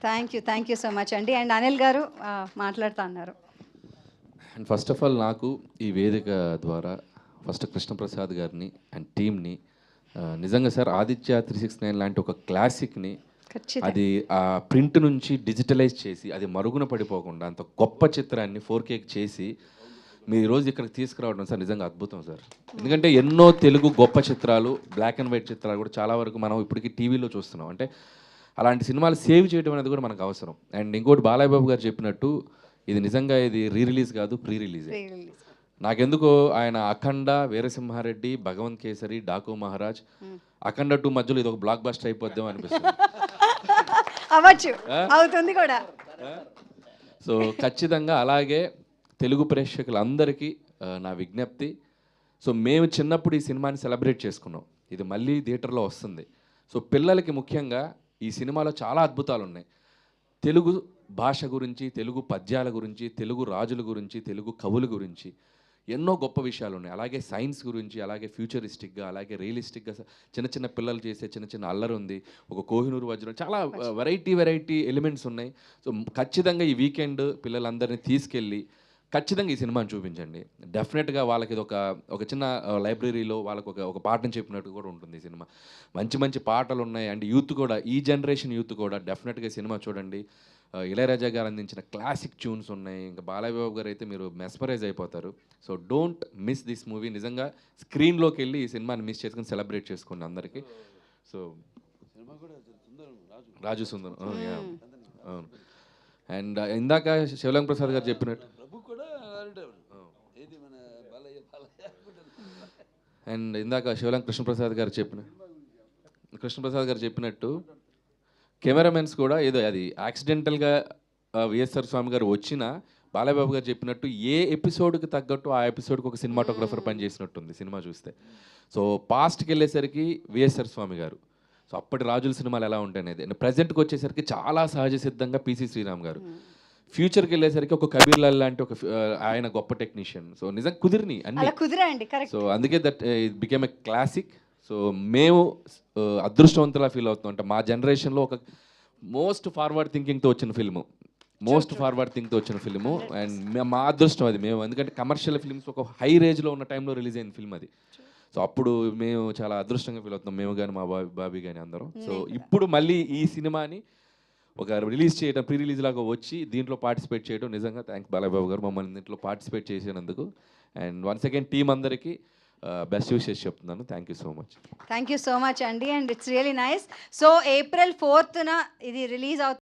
Thank you so much అండి. And Anil గారు మాట్లాడుతా అన్నారు. అండ్ ఫస్ట్ ఆఫ్ ఆల్ నాకు ఈ వేదిక ద్వారా ఫస్ట్ కృష్ణప్రసాద్ గారిని అండ్ టీమ్ని నిజంగా సార్ ఆదిత్య 369 లాంటి ఒక క్లాసిక్ని అది ఆ ప్రింట్ నుంచి డిజిటలైజ్ చేసి అది మరుగున పడిపోకుండా అంత గొప్ప చిత్రాన్ని 4K చేసి మీరు ఈరోజు ఇక్కడికి తీసుకురావడం సార్ నిజంగా అద్భుతం సార్. ఎందుకంటే ఎన్నో తెలుగు గొప్ప చిత్రాలు బ్లాక్ అండ్ వైట్ చిత్రాలు కూడా చాలా వరకు మనం ఇప్పటికీ టీవీలో చూస్తున్నాం. అంటే అలాంటి సినిమాలు సేవ్ చేయడం అనేది కూడా మనకు అవసరం. అండ్ ఇంకోటి బాలయ్య బాబు గారు చెప్పినట్టు ఇది నిజంగా ఇది రీ రిలీజ్ కాదు, ప్రీ రిలీజ్. నాకెందుకో ఆయన అఖండ, వీరసింహారెడ్డి, భగవంత్ కేసరి, డాకు మహారాజ్, అఖండ 2 మధ్యలో ఇది ఒక బ్లాక్ బస్టర్ అయిపోద్దాం అనిపిస్తుంది. అవ్వచ్చు, అవుతుంది కూడా. సో ఖచ్చితంగా అలాగే తెలుగు ప్రేక్షకులందరికీ నా విజ్ఞప్తి. సో మేము చిన్నప్పుడు ఈ సినిమాని సెలబ్రేట్ చేసుకున్నాం, ఇది మళ్ళీ థియేటర్లో వస్తుంది. సో పిల్లలకి ముఖ్యంగా ఈ సినిమాలో చాలా అద్భుతాలు ఉన్నాయి. తెలుగు భాష గురించి, తెలుగు పద్యాల గురించి, తెలుగు రాజుల గురించి, తెలుగు కవుల గురించి ఎన్నో గొప్ప విషయాలు ఉన్నాయి. అలాగే సైన్స్ గురించి, అలాగే ఫ్యూచరిస్టిక్గా, అలాగే రియలిస్టిక్గా చిన్న చిన్న పిల్లలు చేసే చిన్న చిన్న అల్లరి ఉంది, ఒక కోహినూరు వజ్రం, చాలా వెరైటీ ఎలిమెంట్స్ ఉన్నాయి. సో ఖచ్చితంగా ఈ వీకెండ్ పిల్లలందరినీ తీసుకెళ్ళి ఖచ్చితంగా ఈ సినిమాని చూపించండి. డెఫినెట్గా వాళ్ళకి ఇది ఒక చిన్న లైబ్రరీలో వాళ్ళకు ఒక పాఠం చెప్పినట్టు కూడా ఉంటుంది ఈ సినిమా. మంచి పాటలు ఉన్నాయి. అండ్ యూత్ కూడా, ఈ జనరేషన్ యూత్ కూడా డెఫినెట్గా సినిమా చూడండి. ఇళయరాజా గారు అందించిన క్లాసిక్ ట్యూన్స్ ఉన్నాయి. ఇంకా బాలయ్య బాబు గారు అయితే మీరు మెస్మరైజ్ అయిపోతారు. So don't miss this movie. నిజంగా స్క్రీన్లోకి వెళ్ళి ఈ సినిమాని మిస్ చేసుకుని సెలబ్రేట్ చేసుకోండి అందరికీ. సో రాజు సుందరం, అవును. అండ్ ఇందాక శివలింగ ప్రసాద్ గారు చెప్పినట్టు అండ్ ఇందాక శివలింగ కృష్ణప్రసాద్ గారు చెప్పినట్టు కెమెరామెన్స్ కూడా ఏదో అది యాక్సిడెంటల్గా విఎస్ఆర్ స్వామి గారు వచ్చినా బాలయ్యబాబు గారు చెప్పినట్టు ఏ ఎపిసోడ్కి తగ్గట్టు ఆ ఎపిసోడ్కి ఒక సినిమాటోగ్రఫర్ పనిచేసినట్టుంది సినిమా చూస్తే. సో పాస్ట్కి వెళ్ళేసరికి విఎస్ఆర్ స్వామి గారు, సో అప్పటి రాజుల సినిమాలు ఎలా ఉంటాయనేది. ప్రజెంట్కి వచ్చేసరికి చాలా సహజ సిద్ధంగా పిసి శ్రీరామ్ గారు, ఫ్యూచర్కి వెళ్ళేసరికి ఒక కబీర్ లాల్ లాంటి ఒక ఆయన గొప్ప టెక్నీషియన్. సో నిజంగా కుదిరిని అన్ని. సో అందుకే that it became a classic. So మేము అదృష్టవంతులా ఫీల్ అవుతున్నాం. అంటే మా జనరేషన్లో ఒక మోస్ట్ ఫార్వర్డ్ థింకింగ్తో వచ్చిన ఫిల్ము అండ్ మా అదృష్టం అది. మేము ఎందుకంటే కమర్షియల్ ఫిల్మ్స్ ఒక హై రేంజ్లో ఉన్న టైంలో రిలీజ్ అయిన ఫిల్మ్ అది. సో అప్పుడు మేము చాలా అదృష్టంగా ఫీల్ అవుతున్నాం, మేము కానీ మా బాబీ కానీ అందరం. సో ఇప్పుడు మళ్ళీ ఈ సినిమాని ఒక రిలీజ్ చేయడం, ప్రీ రిలీజ్ లాగా వచ్చి దీంట్లో పార్టిసిపేట్ చేయడం నిజంగా థ్యాంక్స్ బాలయ్య బాబు గారు మమ్మల్ని దీంట్లో పార్టిసిపేట్ చేసినందుకు. అండ్ వన్స్ అగైన్ టీం అందరికీ బెస్ట్ విషెస్ చెప్తున్నాను. థ్యాంక్ యూ సో మచ్ అండి. And it's really nice. So April 4th ఇది రిలీజ్ అవుతుంది.